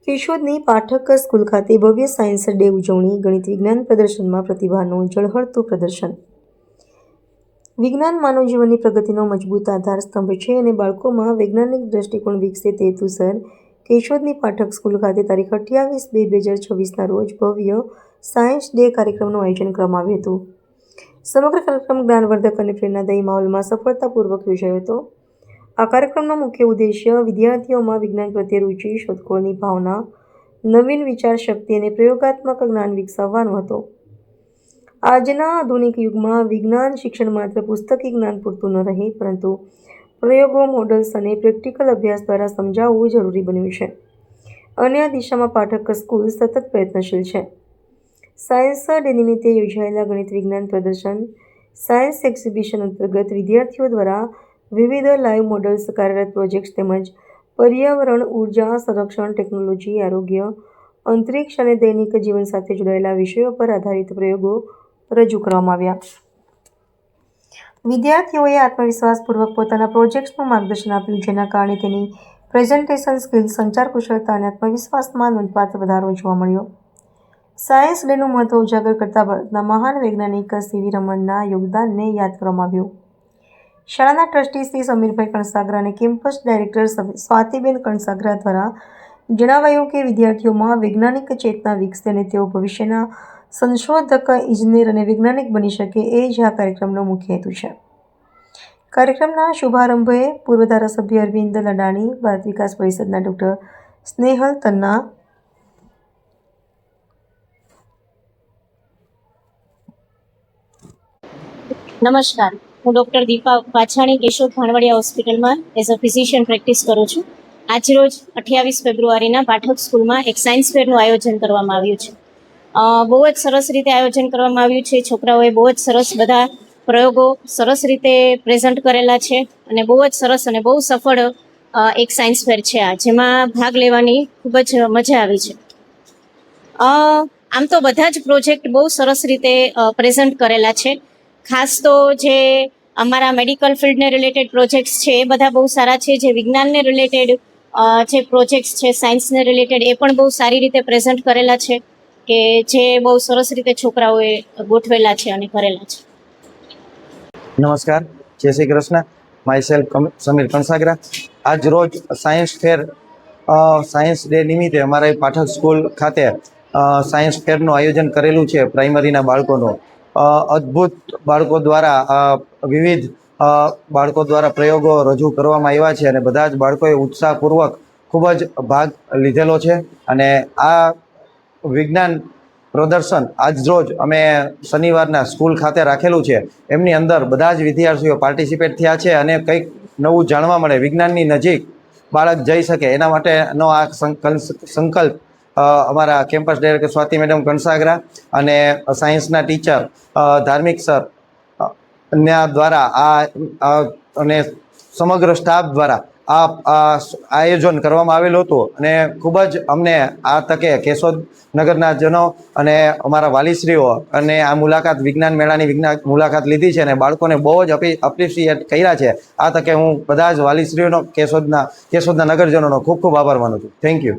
કેશોદની Pathak school ખાતે ભવ્ય science day ઉજવણી. ગણિત વિજ્ઞાન પ્રદર્શનમાં પ્રતિભાનું ઝળહળતું પ્રદર્શન. વિજ્ઞાન માનવ જીવનની પ્રગતિનો મજબૂત આધારસ્તંભ છે અને બાળકોમાં વૈજ્ઞાનિક દ્રષ્ટિકોણ વિકસે તે હેતુસર કેશોદની પાઠક સ્કૂલ ખાતે તારીખ 28/2/2026ના રોજ ભવ્ય સાયન્સ ડે કાર્યક્રમનું આયોજન કરવામાં આવ્યું હતું. સમગ્ર કાર્યક્રમ જ્ઞાનવર્ધક અને પ્રેરણાદાયી માહોલમાં સફળતાપૂર્વક યોજાયો હતો. આ કાર્યક્રમનો મુખ્ય ઉદ્દેશ્ય વિદ્યાર્થીઓમાં વિજ્ઞાન પ્રત્યે રુચિ, શોધખોળની ભાવના, નવીન વિચાર શક્તિ અને પ્રયોગાત્મક જ્ઞાન વિકસાવવાનો હતો. આજના આધુનિક યુગમાં વિજ્ઞાન શિક્ષણ માત્ર પુસ્તકી જ્ઞાન પૂરતું ન રહે, પરંતુ પ્રયોગો, મોડલ્સ અને પ્રેક્ટિકલ અભ્યાસ દ્વારા સમજાવવું જરૂરી બન્યું છે. અને આ દિશામાં પાઠક સ્કૂલ સતત પ્રયત્નશીલ છે. સાયન્સ ડે નિમિત્તે યોજાયેલા ગણિત વિજ્ઞાન પ્રદર્શન સાયન્સ એક્ઝિબિશન અંતર્ગત વિદ્યાર્થીઓ દ્વારા વિવિધ લાઈવ મોડલ્સ, કાર્યરત પ્રોજેક્ટ્સ તેમજ પર્યાવરણ, ઉર્જા સંરક્ષણ, ટેકનોલોજી, આરોગ્ય, અંતરિક્ષ અને દૈનિક જીવન સાથે જોડાયેલા વિષયો પર આધારિત પ્રયોગો રજૂ કરવામાં આવ્યા. વિદ્યાર્થીઓએ આત્મવિશ્વાસપૂર્વક પોતાના પ્રોજેક્ટ્સનું માર્ગદર્શન આપ્યું, જેના કારણે તેની પ્રેઝન્ટેશન સ્કિલ્સ, સંચાર કુશળતા અને આત્મવિશ્વાસમાં નોંધપાત્ર વધારો જોવા મળ્યો. સાયન્સ ડેનું મહત્વ ઉજાગર કરતા ભારતના મહાન વૈજ્ઞાનિક સીવી રમણના યોગદાનને યાદ કરવામાં આવ્યું. શાળાના ટ્રસ્ટી શ્રી સમીરભાઈ કણસાગરા અને કેમ્પસ ડાયરેક્ટર સ્વાતિબેન કણસાગરા દ્વારા જણાવાયું કે વિદ્યાર્થીઓમાં વૈજ્ઞાનિક ચેતના વિકસે અને તેઓ ભવિષ્યના સંશોધક, ઇજનેર અને વૈજ્ઞાનિક બની શકે, એ જ આ કાર્યક્રમનો મુખ્ય હેતુ છે. કાર્યક્રમના શુભારંભે પૂર્વ ધારાસભ્ય અરવિંદ લડાણી, ભારત વિકાસ પરિષદના ડૉક્ટર સ્નેહલ તન્ના, નમસ્કાર, હું ડૉક્ટર દીપા પાછાણી કેશોદ ભાણવડિયા હોસ્પિટલમાં એઝ અ ફિઝિશિયન પ્રેક્ટિસ કરું છું. આજરોજ 28 ફેબ્રુઆરીના પાઠક સ્કૂલમાં એક સાયન્સ ફેરનું આયોજન કરવામાં આવ્યું છે. બહુ જ સરસ રીતે આયોજન કરવામાં આવ્યું છે. છોકરાઓએ બહુ જ સરસ બધા પ્રયોગો સરસ રીતે પ્રેઝન્ટ કરેલા છે અને બહુ જ સરસ અને બહુ સફળ એક સાયન્સ ફેર છે આ, જેમાં ભાગ લેવાની ખૂબ જ મજા આવી છે. આમ તો બધા જ પ્રોજેક્ટ બહુ સરસ રીતે પ્રેઝન્ટ કરેલા છે. ખાસ તો જે અમારા મેડિકલ ફિલ્ડને રિલેટેડ પ્રોજેક્ટ્સ છે એ બધા બહુ સારા છે. જે વિજ્ઞાનને રિલેટેડ જે પ્રોજેક્ટ્સ છે, સાયન્સને રિલેટેડ, એ પણ બહુ સારી રીતે પ્રેઝન્ટ કરેલા છે, કે જે બહુ સરસ રીતે છોકરાઓએ ગોઠવેલા છે અને કરેલા છે. નમસ્કાર, જય શ્રી કૃષ્ણ. My self Sameer Kansagara. આજ રોજ સાયન્સ ફેર, સાયન્સ ડે નિમિત્તે અમારા પાઠક સ્કૂલ ખાતે સાયન્સ ફેરનું આયોજન કરેલું છે. પ્રાઇમરીના બાળકોનું અદ્ભુત બાળકો દ્વારા વિવિધ બાળકો દ્વારા પ્રયોગો રજૂ કરવામાં આવ્યા છે અને બધા જ બાળકોએ ઉત્સાહપૂર્વક ખૂબ જ ભાગ લીધેલો છે. અને આ વિજ્ઞાન પ્રદર્શન આજ રોજ અમે શનિવારના સ્કૂલ ખાતે રાખેલું છે. એમની અંદર બધા જ વિદ્યાર્થીઓ પાર્ટિસિપેટ થયા છે અને કંઈક નવું જાણવા મળે, વિજ્ઞાનની નજીક બાળક જઈ શકે, એના માટેનો આ સંકલ્પ અમારા campus director Swati madam Kansagara અને સાયન્સના ટીચર ધાર્મિક સર ના દ્વારા અને સમગ્ર સ્ટાફ દ્વારા આ આયોજન કરવામાં આવેલું હતું. અને ખૂબ જ અમને આ તકે કેશોદ નગરના જનો અને અમારા વાલીશ્રીઓ અને આ મુલાકાત, વિજ્ઞાન મેળાની મુલાકાત લીધી છે અને બાળકોને બહુ જ એપ્રિશિએટ કર્યા છે. આ તકે હું બધા જ વાલીશ્રીઓનો, કેશોદના નગરજનોનો ખૂબ ખૂબ આભાર માનું છું. Thank you.